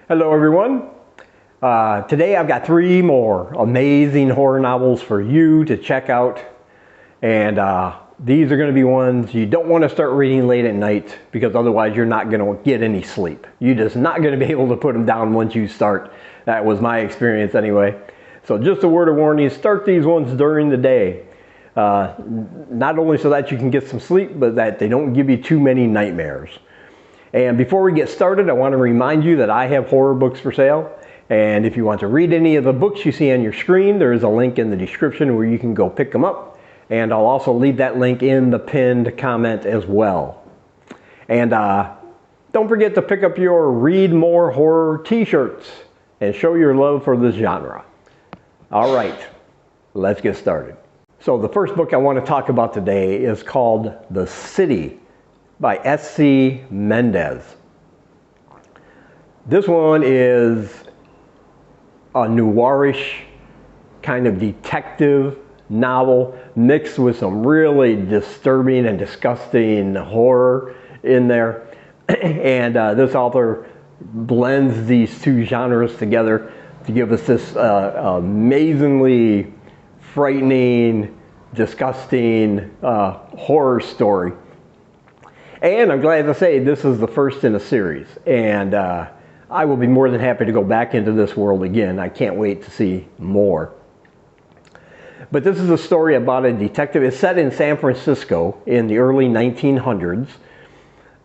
Hello everyone. Today I've got 3 more amazing horror novels for you to check out, and these are going to be ones you don't want to start reading late at night because otherwise you're not going to get any sleep. You're just not going to be able to put them down once you start. That was my experience anyway. So just a word of warning, start these ones during the day. Not only so that you can get some sleep, but that they don't give you too many nightmares. And before we get started, I want to remind you that I have horror books for sale. And if you want to read any of the books you see on your screen, there is a link in the description where you can go pick them up. And I'll also leave that link in the pinned comment as well. And don't forget to pick up your Read More Horror t-shirts and show your love for this genre. All right, let's get started. So the first book I want to talk about today is called The City by S.C. Mendez. This one is a noirish kind of detective novel mixed with some really disturbing and disgusting horror in there. And this author blends these two genres together to give us this amazingly frightening, disgusting horror story. And I'm glad to say this is the first in a series, and I will be more than happy to go back into this world again. I can't wait to see more. But this is a story about a detective. It's set in San Francisco in the early 1900s.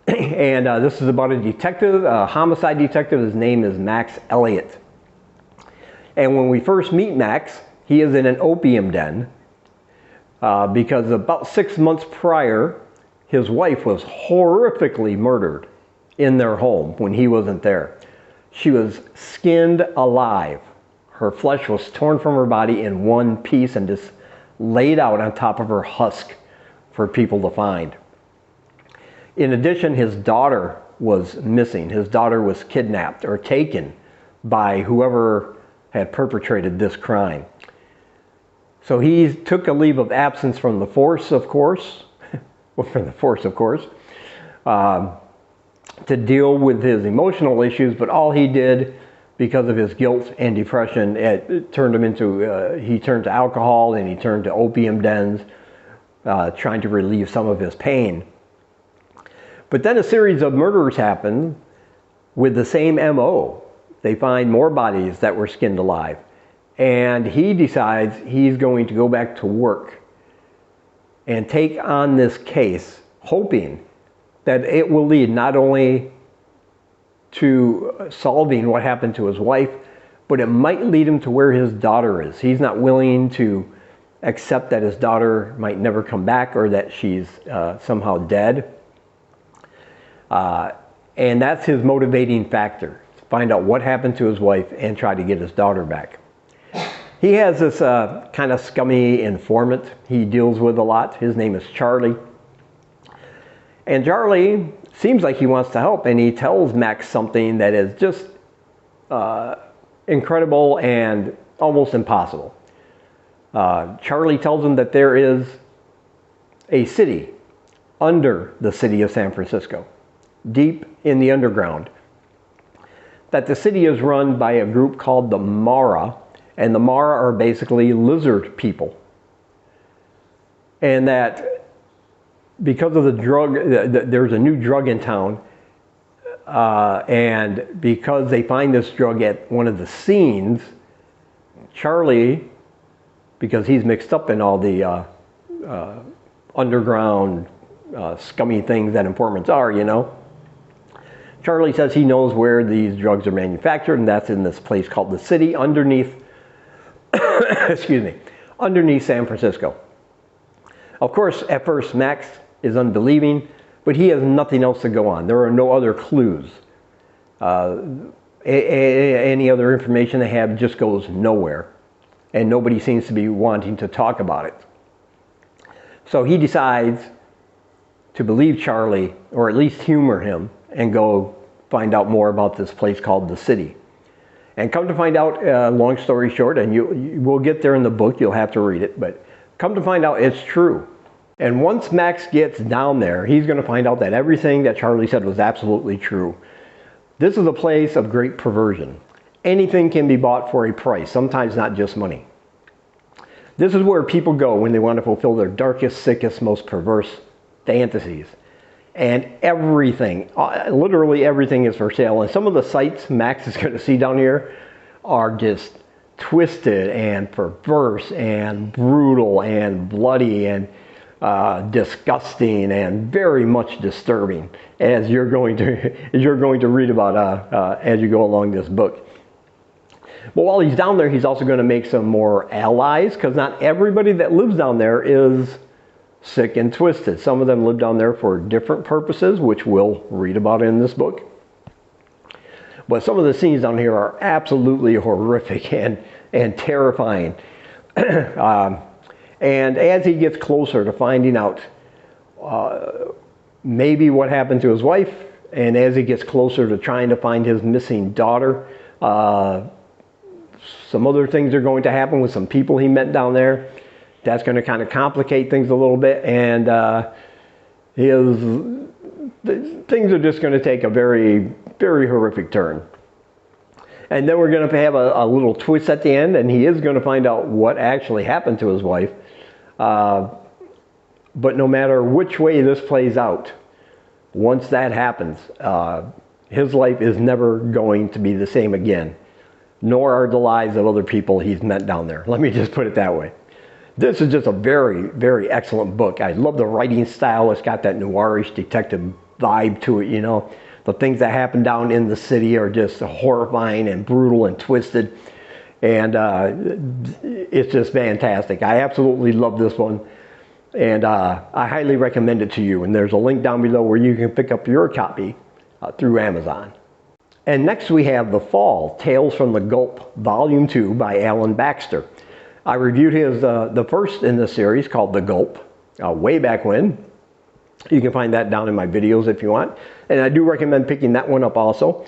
And this is about a detective, a homicide detective. His name is Max Elliott. And when we first meet Max, he is in an opium den because about 6 months prior, his wife was horrifically murdered in their home when he wasn't there. She was skinned alive. Her flesh was torn from her body in one piece and just laid out on top of her husk for people to find. In addition, his daughter was missing. His daughter was kidnapped or taken by whoever had perpetrated this crime. So he took a leave of absence from the force, of course, to deal with his emotional issues, but all he did, because of his guilt and depression, it turned him into, he turned to alcohol and he turned to opium dens, trying to relieve some of his pain. But then a series of murders happened with the same MO. They find more bodies that were skinned alive. And he decides he's going to go back to work and take on this case, hoping that it will lead not only to solving what happened to his wife, but it might lead him to where his daughter is. He's not willing to accept that his daughter might never come back or that she's somehow dead. And that's his motivating factor, to find out what happened to his wife and try to get his daughter back. He has this kind of scummy informant he deals with a lot. His name is Charlie. And Charlie seems like he wants to help, and he tells Max something that is just incredible and almost impossible. Charlie tells him that there is a city under the city of San Francisco, deep in the underground. That the city is run by a group called the Mara, and the Mara are basically lizard people. And that because of the drug, there's a new drug in town, and because they find this drug at one of the scenes, Charlie, because he's mixed up in all the underground scummy things that informants are, you know, Charlie says he knows where these drugs are manufactured, and that's in this place called the City underneath excuse me, underneath San Francisco. Of course, at first Max is unbelieving, but he has nothing else to go on. There are no other clues. Any other information they have just goes nowhere, and nobody seems to be wanting to talk about it. So he decides to believe Charlie, or at least humor him, and go find out more about this place called the City. And come to find out, long story short, and you will get there in the book, you'll have to read it, but come to find out it's true. And once Max gets down there, he's going to find out that everything that Charlie said was absolutely true. This is a place of great perversion. Anything can be bought for a price, sometimes not just money. This is where people go when they want to fulfill their darkest, sickest, most perverse fantasies. And everything, literally everything is for sale. And some of the sites Max is going to see down here are just twisted and perverse and brutal and bloody and disgusting and very much disturbing, as you're going to read about as you go along this book. But while he's down there, he's also going to make some more allies, because not everybody that lives down there is sick and twisted. Some of them live down there for different purposes, which we'll read about in this book. But some of the scenes down here are absolutely horrific and terrifying. And as he gets closer to finding out maybe what happened to his wife, and as he gets closer to trying to find his missing daughter, some other things are going to happen with some people he met down there. That's going to kind of complicate things a little bit, and things are just going to take a very, very horrific turn. And then we're going to have a little twist at the end, and he is going to find out what actually happened to his wife. But no matter which way this plays out, once that happens, his life is never going to be the same again, nor are the lives of other people he's met down there. Let me just put it that way. This is just a very, very excellent book. I love the writing style. It's got that noirish detective vibe to it, you know. The things that happen down in the city are just horrifying and brutal and twisted. And it's just fantastic. I absolutely love this one. And I highly recommend it to you. And there's a link down below where you can pick up your copy through Amazon. And next we have The Fall, Tales from the Gulp, Volume 2 by Alan Baxter. I reviewed his the first in this series called The Gulp way back when. You can find that down in my videos if you want. And I do recommend picking that one up also.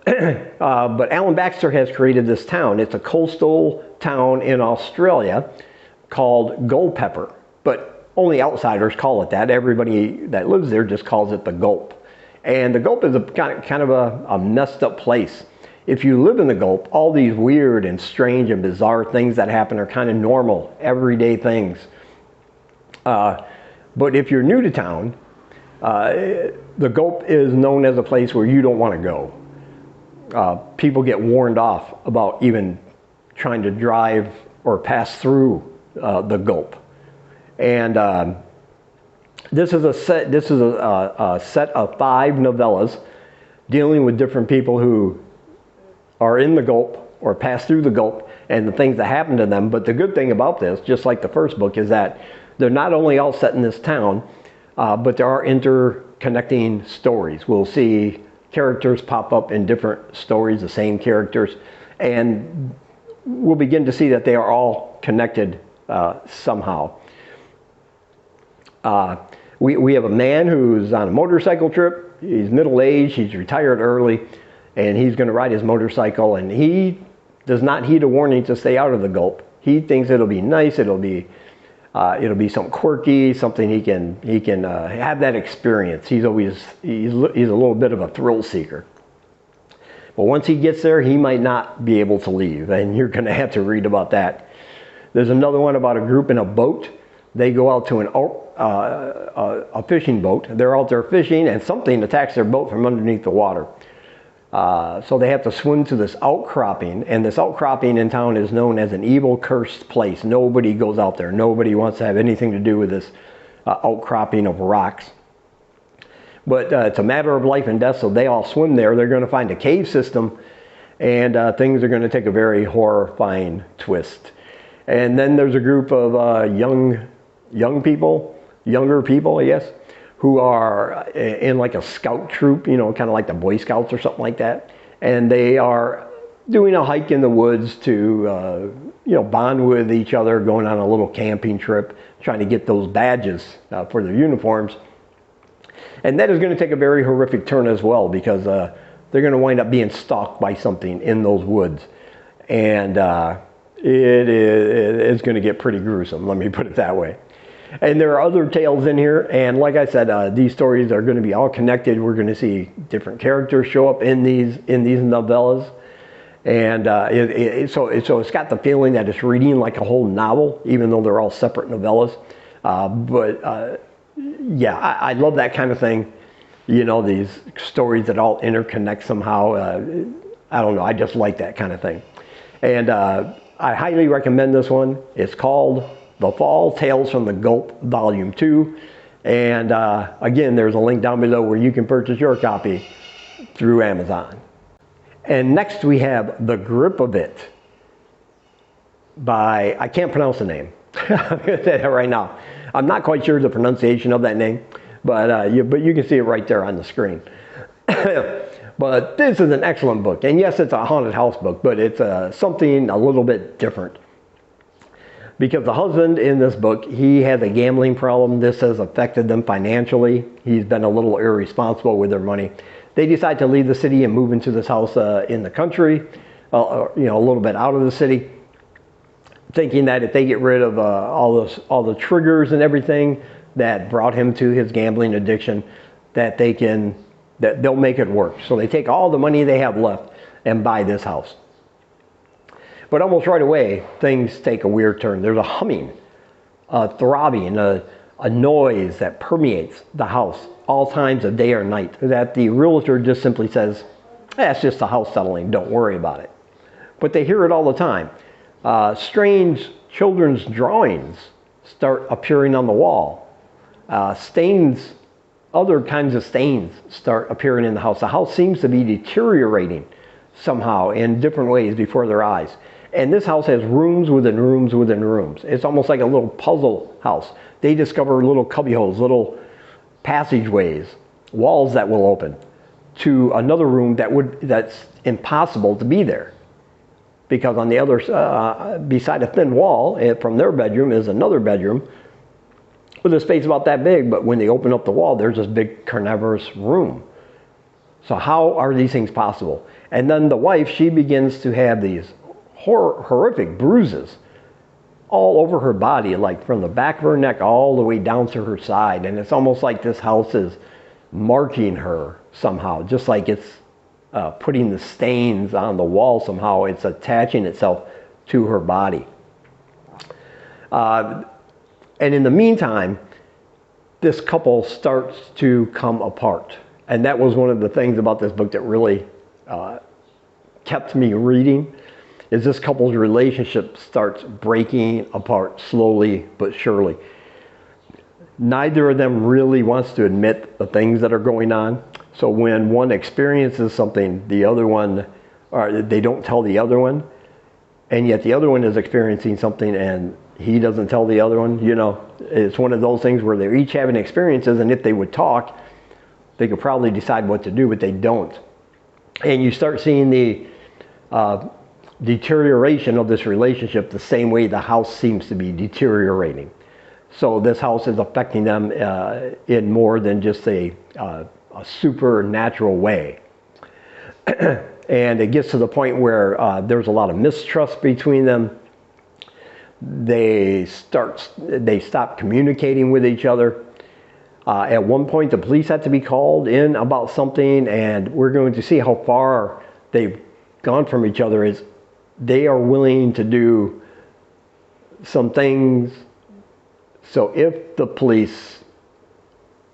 But Alan Baxter has created this town. It's a coastal town in Australia called Gulpepper. But only outsiders call it that. Everybody that lives there just calls it the Gulp. And the Gulp is a kind of a messed up place. If you live in the Gulp, all these weird and strange and bizarre things that happen are kind of normal, everyday things. But if you're new to town, the Gulp is known as a place where you don't want to go. People get warned off about even trying to drive or pass through the Gulp. And this is a set of 5 novellas dealing with different people who are in the Gulp or pass through the Gulp and the things that happen to them. But the good thing about this, just like the first book, is that they're not only all set in this town, but there are interconnecting stories. We'll see characters pop up in different stories, the same characters, and we'll begin to see that they are all connected somehow. We have a man who's on a motorcycle trip. He's middle-aged, he's retired early, and he's going to ride his motorcycle, and he does not heed a warning to stay out of the Gulp. He thinks it'll be nice, it'll be something quirky, something he can have that experience. He's a little bit of a thrill seeker. But once he gets there, he might not be able to leave, and you're going to have to read about that. There's another one about a group in a boat. They go out to a fishing boat. They're out there fishing, and something attacks their boat from underneath the water. So they have to swim to this outcropping, and this outcropping in town is known as an evil, cursed place. Nobody goes out there. Nobody wants to have anything to do with this outcropping of rocks. But it's a matter of life and death, so they all swim there. They're going to find a cave system, and things are going to take a very horrifying twist. And then there's a group of younger people, I guess, who are in like a scout troop, you know, kind of like the Boy Scouts or something like that. And they are doing a hike in the woods to, bond with each other, going on a little camping trip, trying to get those badges for their uniforms. And that is going to take a very horrific turn as well, because they're going to wind up being stalked by something in those woods. And it is going to get pretty gruesome, let me put it that way. And there are other tales in here, and like I said, these stories are going to be all connected. We're going to see different characters show up in these novellas, and so it's got the feeling that it's reading like a whole novel, even though they're all separate novellas. Yeah, I love that kind of thing. You know, these stories that all interconnect somehow. I don't know, I just like that kind of thing. And I highly recommend this one. It's called The Fall, Tales from the Gulp, Volume 2. And again, there's a link down below where you can purchase your copy through Amazon. And next we have The Grip of It by, I can't pronounce the name. I'm going to say that right now. I'm not quite sure the pronunciation of that name, but you can see it right there on the screen. But this is an excellent book. And yes, it's a haunted house book, but it's something a little bit different. Because the husband in this book, he has a gambling problem. This has affected them financially. He's been a little irresponsible with their money. They decide to leave the city and move into this house in the country, a little bit out of the city, thinking that if they get rid of all the triggers and everything that brought him to his gambling addiction, that they'll make it work. So they take all the money they have left and buy this house. But almost right away, things take a weird turn. There's a humming, a throbbing, a noise that permeates the house all times of day or night, that the realtor just simply says, it's just the house settling, don't worry about it. But they hear it all the time. Strange children's drawings start appearing on the wall. Stains, other kinds of stains start appearing in the house. The house seems to be deteriorating somehow in different ways before their eyes. And this house has rooms within rooms within rooms. It's almost like a little puzzle house. They discover little cubbyholes, little passageways, walls that will open to another room that's impossible to be there. Because on the other beside a thin wall from their bedroom is another bedroom with a space about that big, but when they open up the wall, there's this big carnivorous room. So how are these things possible? And then the wife, she begins to have these horrific bruises all over her body, like from the back of her neck all the way down to her side. And it's almost like this house is marking her somehow, just like it's putting the stains on the wall somehow. It's attaching itself to her body. And in the meantime, this couple starts to come apart. And that was one of the things about this book that really kept me reading, is this couple's relationship starts breaking apart slowly but surely. Neither of them really wants to admit the things that are going on. So when one experiences something, the other one, or they don't tell the other one, and yet the other one is experiencing something and he doesn't tell the other one. You know, it's one of those things where they're each having experiences, and if they would talk, they could probably decide what to do, but they don't. And you start seeing the deterioration of this relationship the same way the house seems to be deteriorating. So this house is affecting them in more than just a supernatural way. And it gets to the point where there's a lot of mistrust between them. They stop communicating with each other. At one point, the police had to be called in about something, and we're going to see how far they've gone from each other. Is they are willing to do some things. So if the police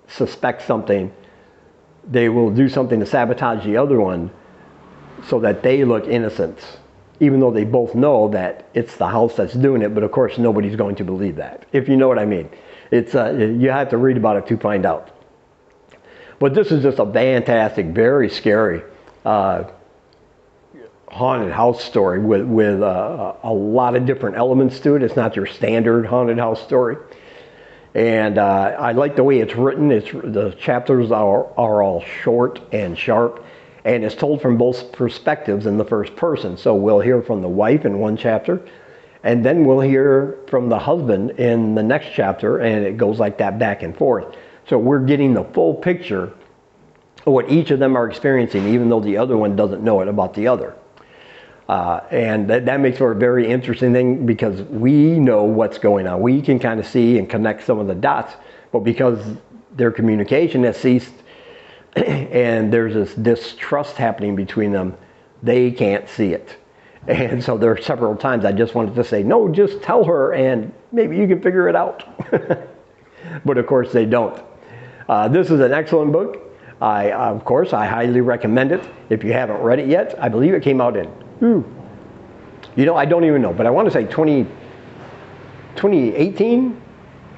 suspect something, they will do something to sabotage the other one so that they look innocent, even though they both know that it's the house that's doing it. But of course, nobody's going to believe that, if you know what I mean. It's you have to read about it to find out. But this is just a fantastic, very scary haunted house story with a lot of different elements to it. It's not your standard haunted house story. And I like the way it's written. The chapters are all short and sharp, and it's told from both perspectives in the first person. So we'll hear from the wife in one chapter, and then we'll hear from the husband in the next chapter, and it goes like that back and forth. So we're getting the full picture of what each of them are experiencing, even though the other one doesn't know it about the other. And that makes for a very interesting thing because we know what's going on. We can kind of see and connect some of the dots, but because their communication has ceased and there's this distrust happening between them, they can't see it. And so there are several times I just wanted to say, no, just tell her and maybe you can figure it out. But of course they don't. This is an excellent book. Of course, I highly recommend it. If you haven't read it yet, I believe it came out in, you know, I don't even know, but I want to say 2018?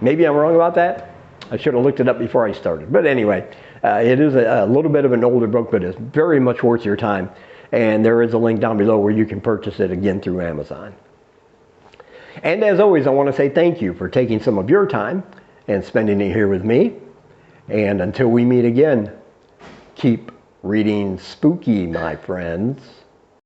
Maybe I'm wrong about that. I should have looked it up before I started. But anyway, it is a little bit of an older book, but it's very much worth your time. And there is a link down below where you can purchase it again through Amazon. And as always, I want to say thank you for taking some of your time and spending it here with me. And until we meet again, keep reading spooky, my friends.